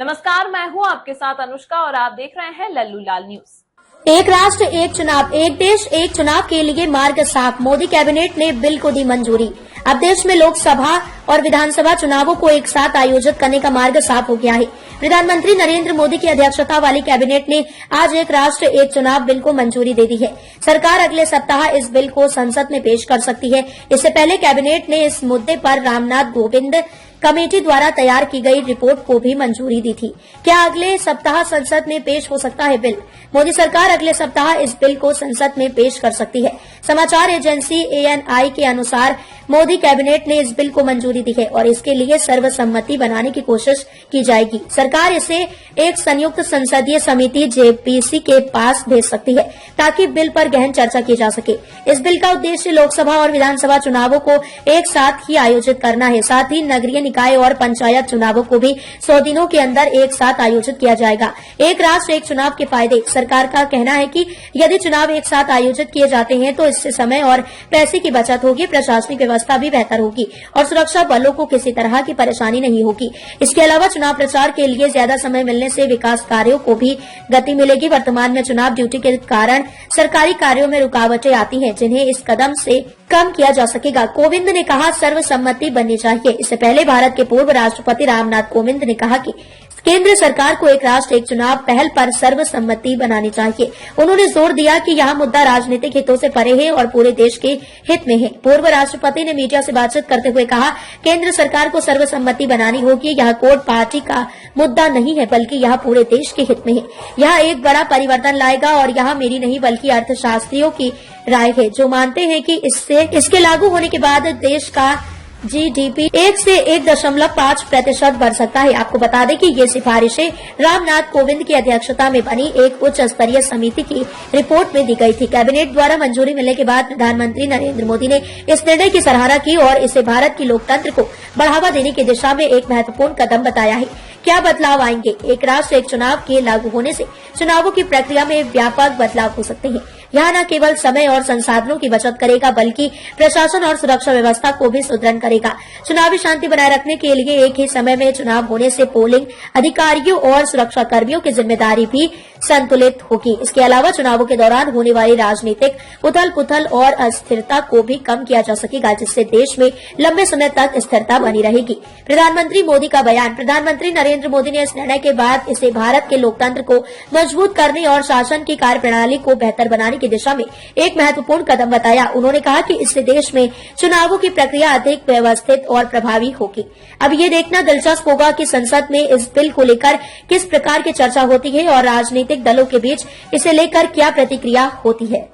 नमस्कार, मैं हूं आपके साथ अनुष्का और आप देख रहे हैं लल्लू लाल न्यूज। एक राष्ट्र एक चुनाव, एक देश एक चुनाव के लिए मार्ग साफ। मोदी कैबिनेट ने बिल को दी मंजूरी। अब देश में लोकसभा और विधानसभा चुनावों को एक साथ आयोजित करने का मार्ग साफ हो गया है। प्रधानमंत्री नरेंद्र मोदी की अध्यक्षता वाली कैबिनेट ने आज एक राष्ट्र एक चुनाव बिल को मंजूरी दे दी है। सरकार अगले सप्ताह इस बिल को संसद में पेश कर सकती है। इससे पहले कैबिनेट ने इस मुद्दे पर रामनाथ कोविंद कमेटी द्वारा तैयार की गई रिपोर्ट को भी मंजूरी दी थी। क्या अगले सप्ताह संसद में पेश हो सकता है बिल? मोदी सरकार अगले सप्ताह इस बिल को संसद में पेश कर सकती है। समाचार एजेंसी ANI के अनुसार मोदी कैबिनेट ने इस बिल को मंजूरी दी है और इसके लिए सर्वसम्मति बनाने की कोशिश की जाएगी। सरकार इसे एक संयुक्त संसदीय समिति JPC के पास भेज सकती है ताकि बिल पर गहन चर्चा की जा सके। इस बिल का उद्देश्य लोकसभा और विधानसभा चुनावों को एक साथ ही आयोजित करना है। साथ ही नगरीय निकाय और पंचायत चुनावों को भी 100 दिनों के अंदर एक साथ आयोजित किया जाएगा। एक राष्ट्र एक चुनाव के फायदे। सरकार का कहना है कि यदि चुनाव एक साथ आयोजित किए जाते हैं तो इससे समय और पैसे की बचत होगी, प्रशासनिक व्यवस्था भी बेहतर होगी और सुरक्षा बलों को किसी तरह की परेशानी नहीं होगी। इसके अलावा चुनाव प्रचार के लिए ज्यादा समय मिलने से विकास कार्यों को भी गति मिलेगी। वर्तमान में चुनाव ड्यूटी के कारण सरकारी कार्यों में रुकावटें आती हैं, जिन्हें इस कदम से कम किया जा सकेगा। कोविंद ने कहा सर्वसम्मति बननी चाहिए। इससे पहले भारत के पूर्व राष्ट्रपति रामनाथ कोविंद ने कहा कि केंद्र सरकार को एक राष्ट्र एक चुनाव पहल पर सर्वसम्मति बनानी चाहिए। उन्होंने जोर दिया कि यह मुद्दा राजनीतिक हितों से परे है और पूरे देश के हित में है। पूर्व राष्ट्रपति ने मीडिया से बातचीत करते हुए कहा, केंद्र सरकार को सर्वसम्मति बनानी होगी। यह कोर्ट पार्टी का मुद्दा नहीं है, बल्कि यह पूरे देश के हित में है। यह एक बड़ा परिवर्तन लाएगा और यह मेरी नहीं बल्कि अर्थशास्त्रियों की राय है, जो मानते हैं कि इसके लागू होने के बाद देश का GDP 1 से 1.5% बढ़ सकता है। आपको बता दें कि ये सिफारिशें रामनाथ कोविंद की अध्यक्षता में बनी एक उच्च स्तरीय समिति की रिपोर्ट में दी गई थी। कैबिनेट द्वारा मंजूरी मिलने के बाद प्रधानमंत्री नरेंद्र मोदी ने इस निर्णय की सराहना की और इसे भारत की लोकतंत्र को बढ़ावा देने की दिशा में एक महत्वपूर्ण कदम बताया है। क्या बदलाव आएंगे? एक राष्ट्र एक चुनाव के लागू होने से चुनावों की प्रक्रिया में व्यापक बदलाव हो सकते हैं। यह न केवल समय और संसाधनों की बचत करेगा, बल्कि प्रशासन और सुरक्षा व्यवस्था को भी सुदृढ़ करेगा। चुनावी शांति बनाए रखने के लिए एक ही समय में चुनाव होने से पोलिंग अधिकारियों और सुरक्षा कर्मियों की जिम्मेदारी भी संतुलित होगी। इसके अलावा चुनावों के दौरान होने वाली राजनीतिक उथल पुथल और अस्थिरता को भी कम किया जा सकेगा, जिससे देश में लंबे समय तक स्थिरता बनी रहेगी। प्रधानमंत्री मोदी का बयान। प्रधानमंत्री नरेंद्र मोदी ने इस निर्णय के बाद इसे भारत के लोकतंत्र को मजबूत करने और शासन की कार्यप्रणाली को बेहतर बनाने की दिशा में एक महत्वपूर्ण कदम बताया। उन्होंने कहा कि इससे देश में चुनावों की प्रक्रिया अधिक व्यवस्थित और प्रभावी होगी। अब ये देखना दिलचस्प होगा कि संसद में इस बिल को लेकर किस प्रकार की चर्चा होती है और राजनीतिक दलों के बीच इसे लेकर क्या प्रतिक्रिया होती है।